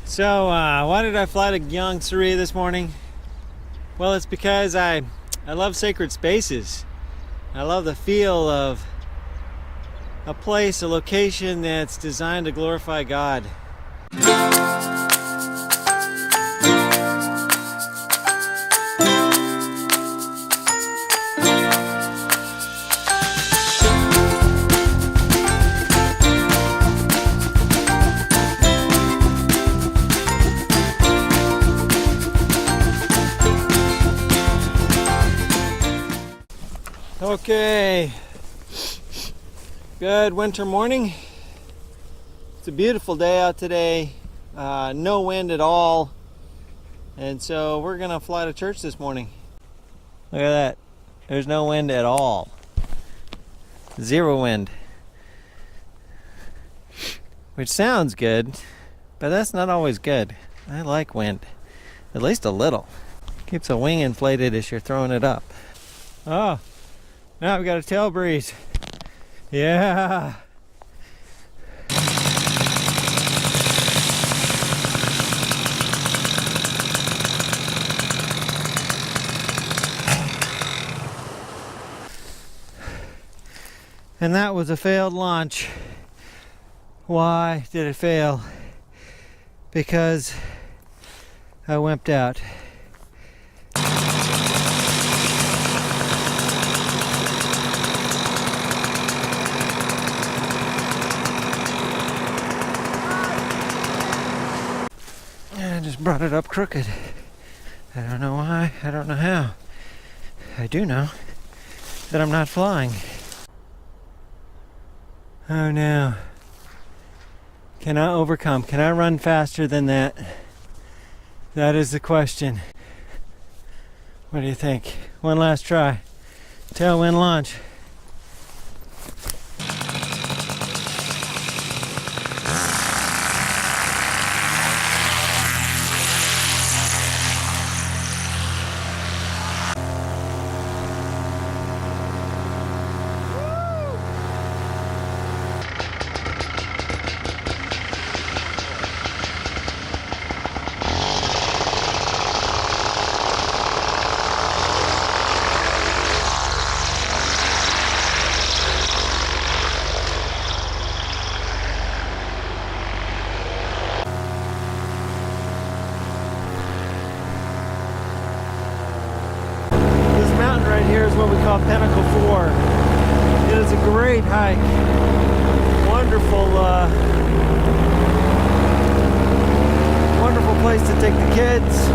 So, why did I fly to Gongse-ri this morning? Well, it's because I love sacred spaces. I love the feel of a place, a location that's designed to glorify God. Okay, good winter morning. It's a beautiful day out today, no wind at all, and so we're gonna fly to church this morning. Look at that, there's no wind at all, zero wind, which sounds good, but that's not always good. I like wind, at least a little. Keeps a wing inflated as you're throwing it up. Oh, now we got a tail breeze. Yeah. And that was a failed launch. Why did it fail? Because I wimped out. I just brought it up crooked. I don't know why, I don't know how. I do know that I'm not flying. Oh no. Can I overcome? Can I run faster than that? That is the question. What do you think? One last try. Tailwind launch. Here is what we call Pinnacle 4. It is a great hike. Wonderful, wonderful place to take the kids.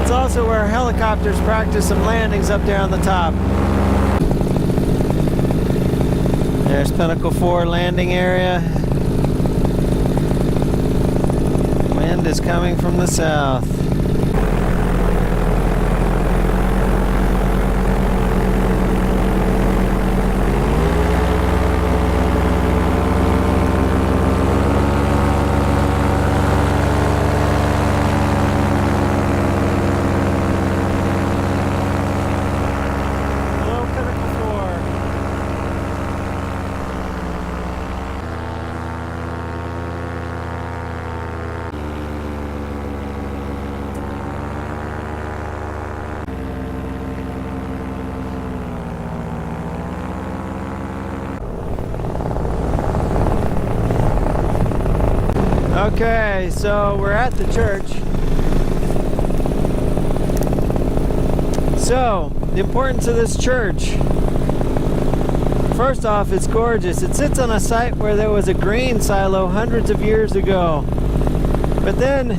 It's also where helicopters practice some landings up there on the top. There's Pinnacle 4 landing area. Wind is coming from the south. Okay, so we're at the church. So, the importance of this church. First off, it's gorgeous. It sits on a site where there was a grain silo hundreds of years ago. But then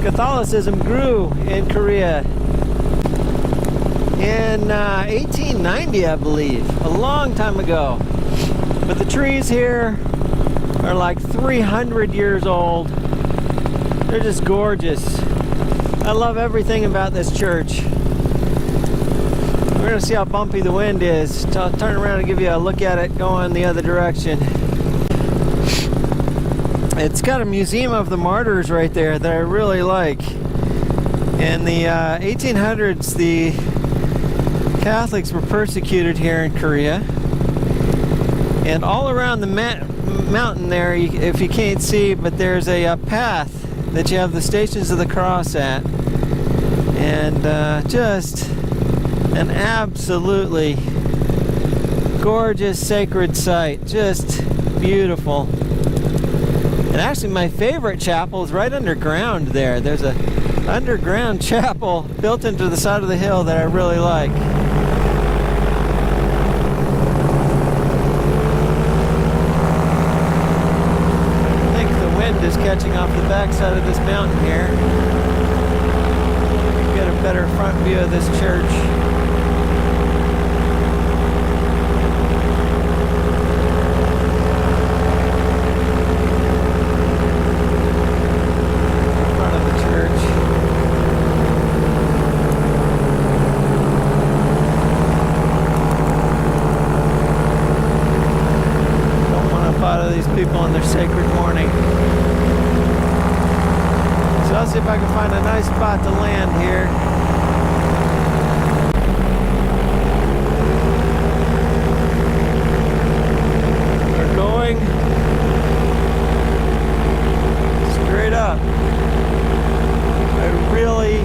Catholicism grew in Korea in 1890, I believe, a long time ago. But the trees here are like 300 years old. They're just gorgeous. I love everything about this church. We're gonna see how bumpy the wind is. So I'll turn around and give you a look at it going the other direction. It's got a museum of the martyrs right there that I really like. In the 1800s, the Catholics were persecuted here in Korea. And all around the mountain there, if you can't see, but there's a path that you have the Stations of the Cross at. And just an absolutely gorgeous sacred site. Just beautiful. And actually my favorite chapel is right underground there. There's a underground chapel built into the side of the hill that I really like. I think the wind is catching off the backside of this mountain here. Get a better front view of this church. People on their sacred morning. So I'll see if I can find a nice spot to land here. We're going straight up. I really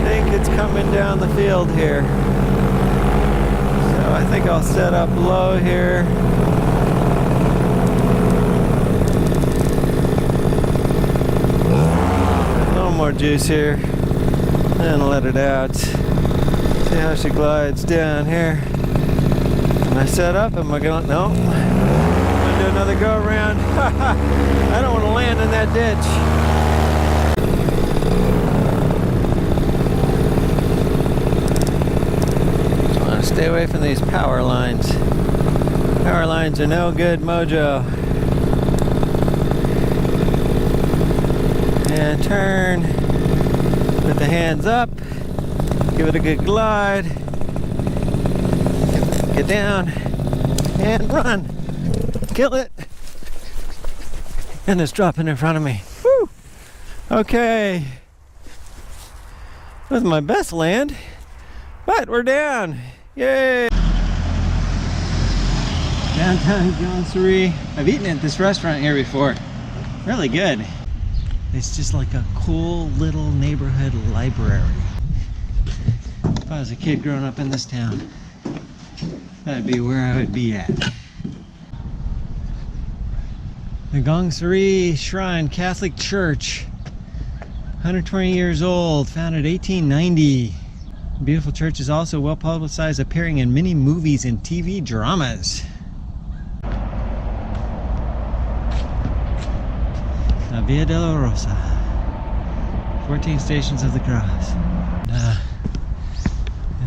think it's coming down the field here. So I think I'll set up low here. More juice here and let it out. See how she glides down here. Am I set up? Am I going? No. I'm gonna do another go around. I don't want to land in that ditch. I want to stay away from these power lines. Power lines are no good mojo. And turn, put the hands up, give it a good glide, get down, and run, kill it, and it's dropping in front of me. Woo! Okay, wasn't my best land, but we're down, yay! Downtown Gongse-ri. I've eaten at this restaurant here before, really good. It's just like a cool little neighborhood library. If I was a kid growing up in this town, that'd be where I would be at. The Gongse-ri Shrine Catholic Church, 120 years old, founded 1890. The beautiful church is also well publicized, appearing in many movies and TV dramas. La Via della Rosa, 14 Stations of the Cross. I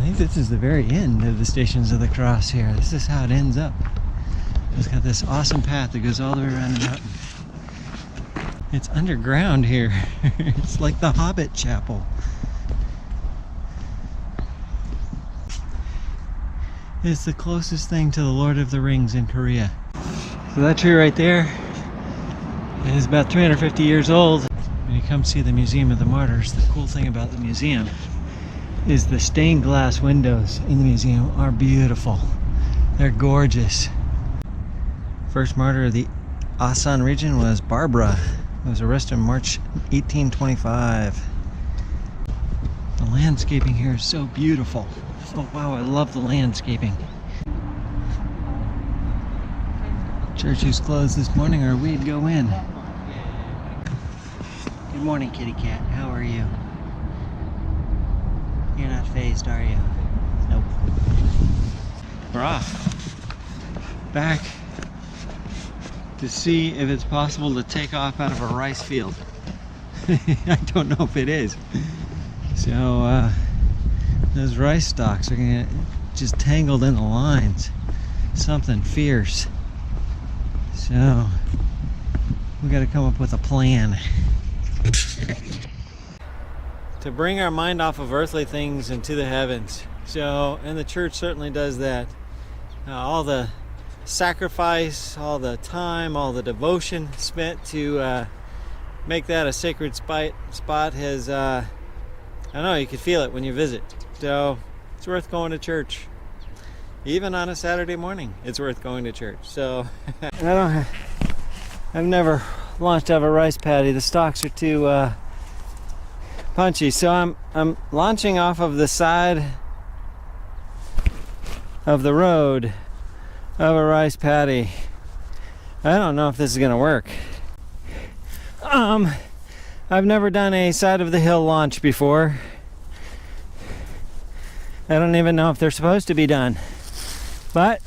think this is the very end of the Stations of the Cross here. This is how it ends up. It's got this awesome path that goes all the way around the mountain. It's underground here. It's like the Hobbit Chapel. It's the closest thing to the Lord of the Rings in Korea. So that tree right there is about 350 years old. When you come see the Museum of the Martyrs, the cool thing about the museum is the stained glass windows in the museum are beautiful. They're gorgeous. First martyr of the Ozone region was Barbara, who was arrested in March 1825. The landscaping here is so beautiful. Oh wow, I love the landscaping. Church is closed this morning or we'd go in. Good morning, kitty cat. How are you? You're not phased, are you? Nope. We're off. Back to see if it's possible to take off out of a rice field. I don't know if it is. So those rice stalks are gonna get just tangled in the lines. Something fierce. So we got to come up with a plan to bring our mind off of earthly things into the heavens. So, and the church certainly does that. All the sacrifice, all the time, all the devotion spent to make that a sacred spot has, I don't know, you can feel it when you visit. So it's worth going to church. Even on a Saturday morning, it's worth going to church. So I've never launched out of a rice paddy. The stalks are too punchy. So I'm launching off of the side of the road of a rice paddy. I don't know if this is gonna work. I've never done a side of the hill launch before. I don't even know if they're supposed to be done, but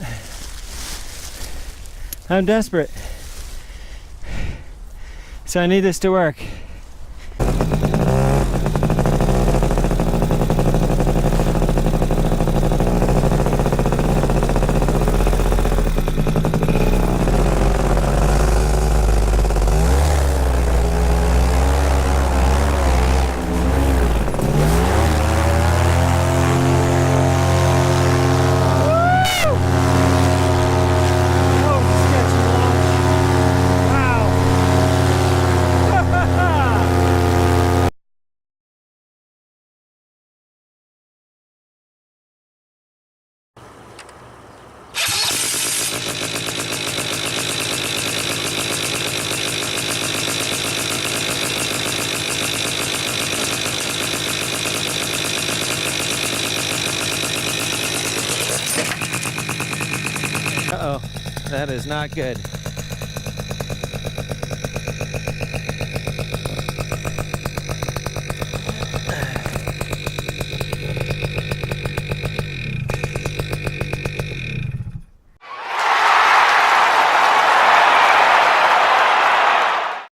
I'm desperate. So I need this to work. Uh-oh, that is not good.